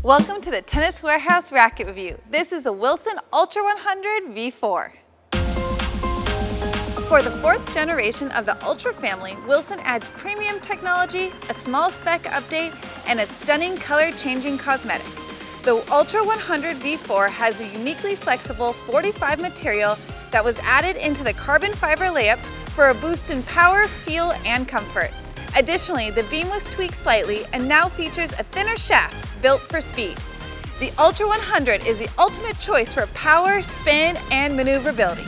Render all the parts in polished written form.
Welcome to the Tennis Warehouse Racket Review. This is a Wilson Ultra 100 V4. For the fourth generation of the Ultra family, Wilson adds premium technology, a small spec update, and a stunning color-changing cosmetic. The Ultra 100 V4 has a uniquely flexible 45 material that was added into the carbon fiber layup for a boost in power, feel, and comfort. Additionally, the beam was tweaked slightly and now features a thinner shaft built for speed. The Ultra 100 is the ultimate choice for power, spin, and maneuverability.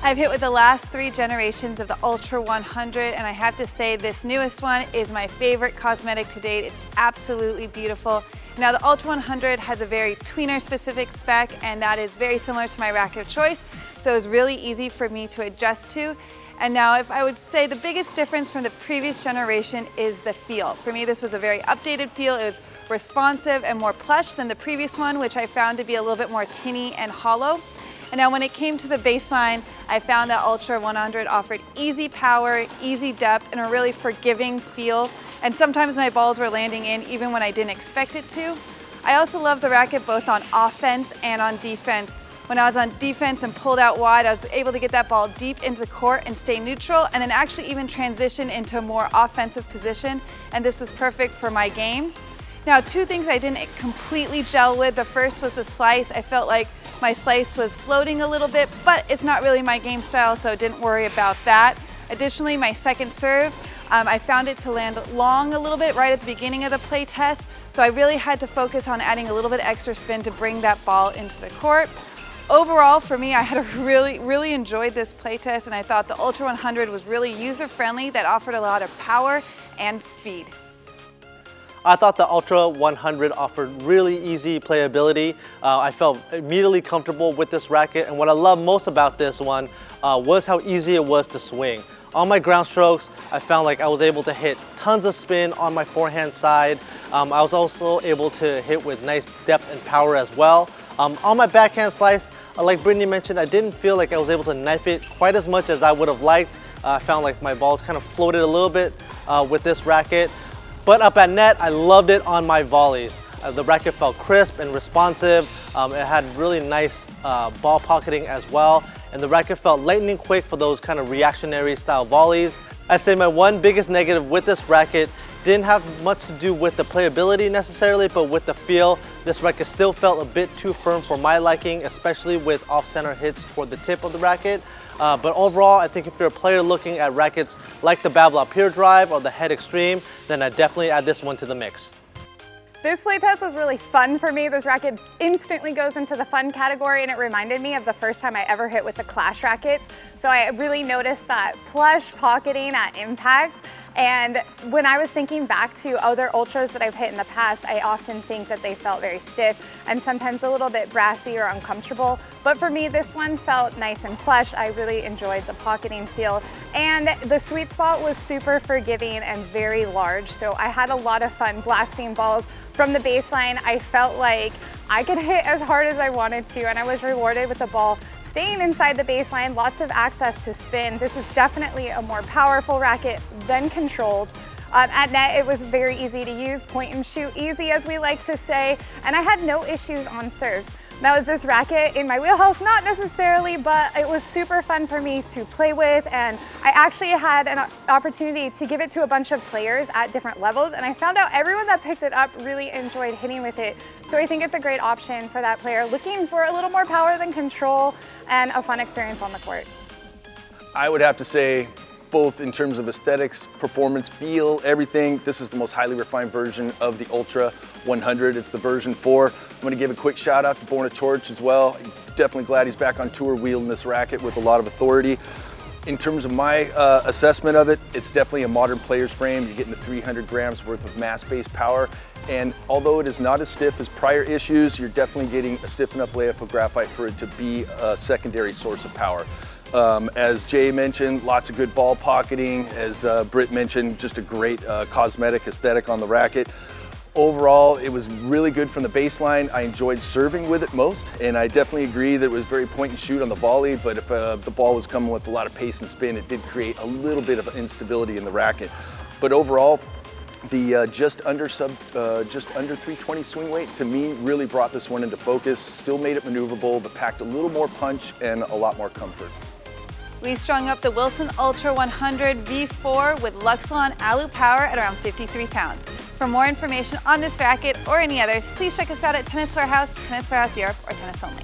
I've hit with the last three generations of the Ultra 100, and I have to say this newest one is my favorite cosmetic to date. It's absolutely beautiful. Now the Ultra 100 has a very tweener specific spec, and that is very similar to my racket of choice, so it's really easy for me to adjust to. And now if I would say the biggest difference from the previous generation is the feel. For me, this was a very updated feel. It was responsive and more plush than the previous one, which I found to be a little bit more tinny and hollow. And now when it came to the baseline, I found that Ultra 100 offered easy power, easy depth, and a really forgiving feel. And sometimes my balls were landing in even when I didn't expect it to. I also love the racket both on offense and on defense. When I was on defense and pulled out wide, I was able to get that ball deep into the court and stay neutral, and then actually even transition into a more offensive position. And this was perfect for my game. Now, two things I didn't completely gel with. The first was the slice. I felt like my slice was floating a little bit, but it's not really my game style, so didn't worry about that. Additionally, my second serve, I found it to land long a little bit right at the beginning of the play test, so I really had to focus on adding a little bit extra spin to bring that ball into the court. Overall, for me, I had really enjoyed this play test, and I thought the Ultra 100 was really user-friendly, that offered a lot of power and speed. I thought the Ultra 100 offered really easy playability. I felt immediately comfortable with this racket, and what I love most about this one was how easy it was to swing. On my ground strokes, I found like I was able to hit tons of spin on my forehand side. I was also able to hit with nice depth and power as well. On my backhand slice, like Brittany mentioned, I didn't feel like I was able to knife it quite as much as I would have liked. I found like my balls kind of floated a little bit with this racket. But up at net, I loved it on my volleys. The racket felt crisp and responsive. It had really nice ball pocketing as well. And the racket felt lightning quick for those kind of reactionary style volleys. I'd say my one biggest negative with this racket didn't have much to do with the playability necessarily, but with the feel. This racket still felt a bit too firm for my liking, especially with off-center hits toward the tip of the racket. But overall, I think if you're a player looking at rackets like the Babolat Pure Drive or the Head Extreme, then I'd definitely add this one to the mix. This playtest was really fun for me. This racket instantly goes into the fun category, and it reminded me of the first time I ever hit with the Clash rackets. So I really noticed that plush pocketing at impact. And when I was thinking back to other Ultras that I've hit in the past, I often think that they felt very stiff and sometimes a little bit brassy or uncomfortable. But for me, this one felt nice and plush. I really enjoyed the pocketing feel. And the sweet spot was super forgiving and very large. So I had a lot of fun blasting balls from the baseline. I felt like I could hit as hard as I wanted to, and I was rewarded with the ball staying inside the baseline, lots of access to spin. This is definitely a more powerful racket than controlled. At net, it was very easy to use, point and shoot easy, as we like to say, and I had no issues on serves. Now, is this racket in my wheelhouse? Not necessarily, but it was super fun for me to play with, and I actually had an opportunity to give it to a bunch of players at different levels, and I found out everyone that picked it up really enjoyed hitting with it. So I think it's a great option for that player looking for a little more power than control and a fun experience on the court. I would have to say, both in terms of aesthetics, performance, feel, everything, this is the most highly refined version of the Ultra 100. It's the version 4. I'm going to give a quick shout out to Borna Torch as well. Definitely glad he's back on tour wielding this racket with a lot of authority. In terms of my assessment of it, it's definitely a modern player's frame. You're getting the 300 grams worth of mass-based power. And although it is not as stiff as prior issues, you're definitely getting a stiff enough layup of graphite for it to be a secondary source of power. As Jay mentioned, lots of good ball pocketing. As Britt mentioned, just a great cosmetic aesthetic on the racket. Overall, it was really good from the baseline. I enjoyed serving with it most, and I definitely agree that it was very point and shoot on the volley, but if the ball was coming with a lot of pace and spin, it did create a little bit of instability in the racket. But overall, The just under 320 swing weight, to me, really brought this one into focus. Still made it maneuverable, but packed a little more punch and a lot more comfort. We strung up the Wilson Ultra 100 V4 with Luxilon Alu Power at around 53 pounds. For more information on this racket or any others, please check us out at Tennis Warehouse, Tennis Warehouse Europe, or Tennis Only.